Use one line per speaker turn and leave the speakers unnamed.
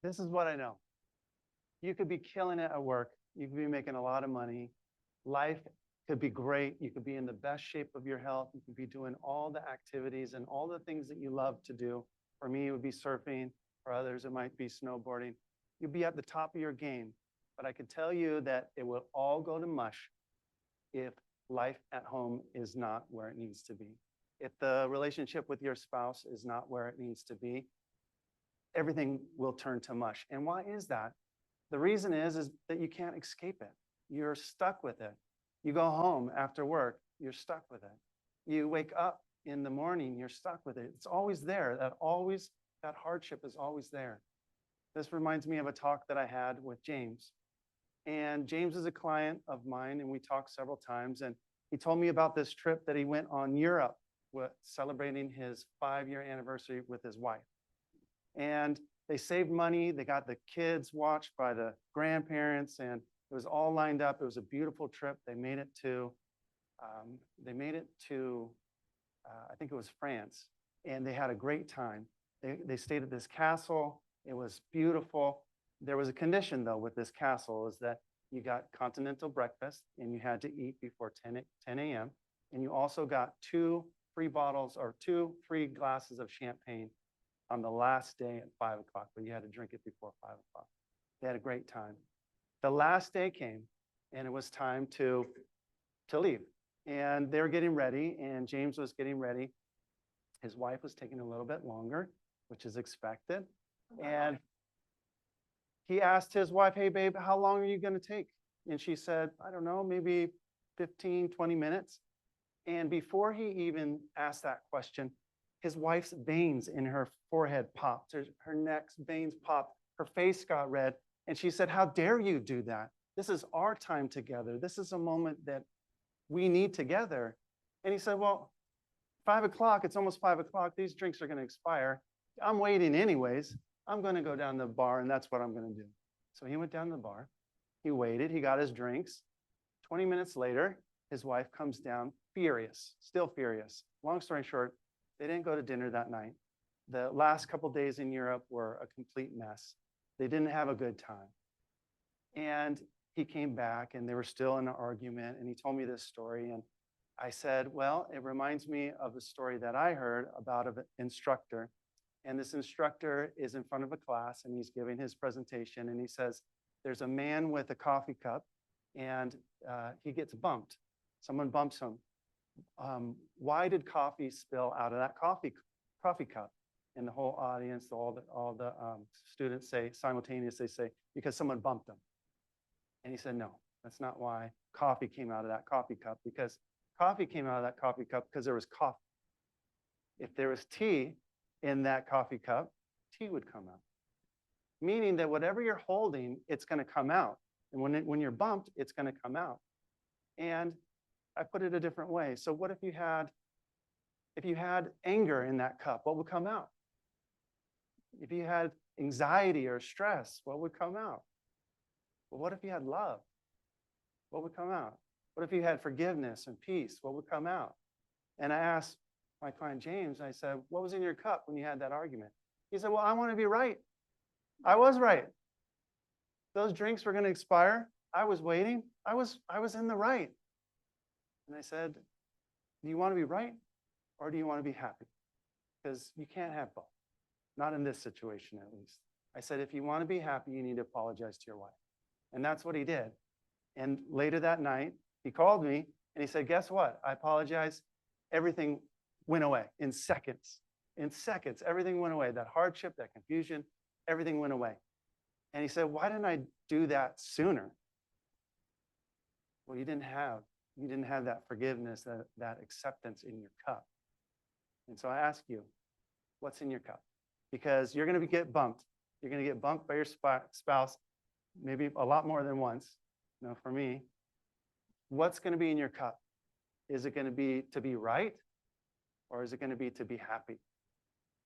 This is what I know. You could be killing it at work. You could be making a lot of money. Life could be great. You could be in the best shape of your health. You could be doing all the activities and all the things that you love to do. For me, it would be surfing. For others, it might be snowboarding. You'd be at the top of your game. But I can tell you that it will all go to mush if life at home is not where it needs to be. If the relationship with your spouse is not where it needs to be, everything will turn to mush. And why is that? The reason is that you can't escape it. You're stuck with it. You go home after work, you're stuck with it. You wake up in the morning, you're stuck with it. It's always there. That hardship is always there. This reminds me of a talk that I had with James. And James is a client of mine, and we talked several times. And he told me about this trip that he went on Europe, celebrating his 5-year anniversary with his wife. And they saved money. They got the kids watched by the grandparents, and it was all lined up. It was a beautiful trip. They made it to, I think it was France, and they had a great time. They stayed at this castle. It was beautiful. There was a condition, though, with this castle, is that you got continental breakfast, and you had to eat before 10 a.m. And you also got 2 free bottles or 2 free glasses of champagne on the last day at 5 o'clock, but you had to drink it before 5 o'clock. They had a great time. The last day came, and it was time to leave. And they were getting ready, and James was getting ready. His wife was taking a little bit longer, which is expected. And he asked his wife, "Hey, babe, how long are you going to take?" And she said, "I don't know, maybe 15, 20 minutes. And before he even asked that question, his wife's veins in her forehead popped. Her neck's veins popped. Her face got red. And she said, "How dare you do that? This is our time together. This is a moment that we need together." And he said, "Well, 5 o'clock, it's almost 5 o'clock. These drinks are going to expire. I'm waiting anyways. I'm going to go down to the bar, and that's what I'm going to do." So he went down to the bar. He waited. He got his drinks. 20 minutes later, his wife comes down furious, still furious. Long story short, they didn't go to dinner that night. The last couple of days in Europe were a complete mess. They didn't have a good time. And he came back, and they were still in an argument, and he told me this story. And I said, "Well, it reminds me of a story that I heard about an instructor. And this instructor is in front of a class, and he's giving his presentation, and he says, there's a man with a coffee cup, and he gets bumped. Someone bumps him. Why did coffee spill out of that coffee cup?" And the whole audience, all the students say simultaneously, say, "Because someone bumped them." And he said, "No, that's not why coffee came out of that coffee cup, because coffee came out of that coffee cup because there was coffee. If there was tea in that coffee cup, tea would come out." Meaning that whatever you're holding, it's going to come out. And when you're bumped, it's going to come out. And I put it a different way. So what if you had anger in that cup, what would come out? If you had anxiety or stress, what would come out? Well, what if you had love? What would come out? What if you had forgiveness and peace? What would come out? And I asked my client James, I said, "What was in your cup when you had that argument?" He said, "Well, I want to be right." I was right. Those drinks were going to expire. I was waiting. I was in the right. And I said, "Do you want to be right, or do you want to be happy? Because you can't have both. Not in this situation, at least." I said, "If you want to be happy, you need to apologize to your wife." And that's what he did. And later that night, he called me and he said, "Guess what? I apologize." Everything went away in seconds. In seconds, everything went away. That hardship, that confusion, everything went away. And he said, "Why didn't I do that sooner?" Well, you didn't have that forgiveness, that acceptance in your cup. And so I ask you, what's in your cup? Because you're going to get bumped. You're going to get bumped by your spouse, maybe a lot more than once. For me, what's going to be in your cup? Is it going to be right, or is it going to be to be happy?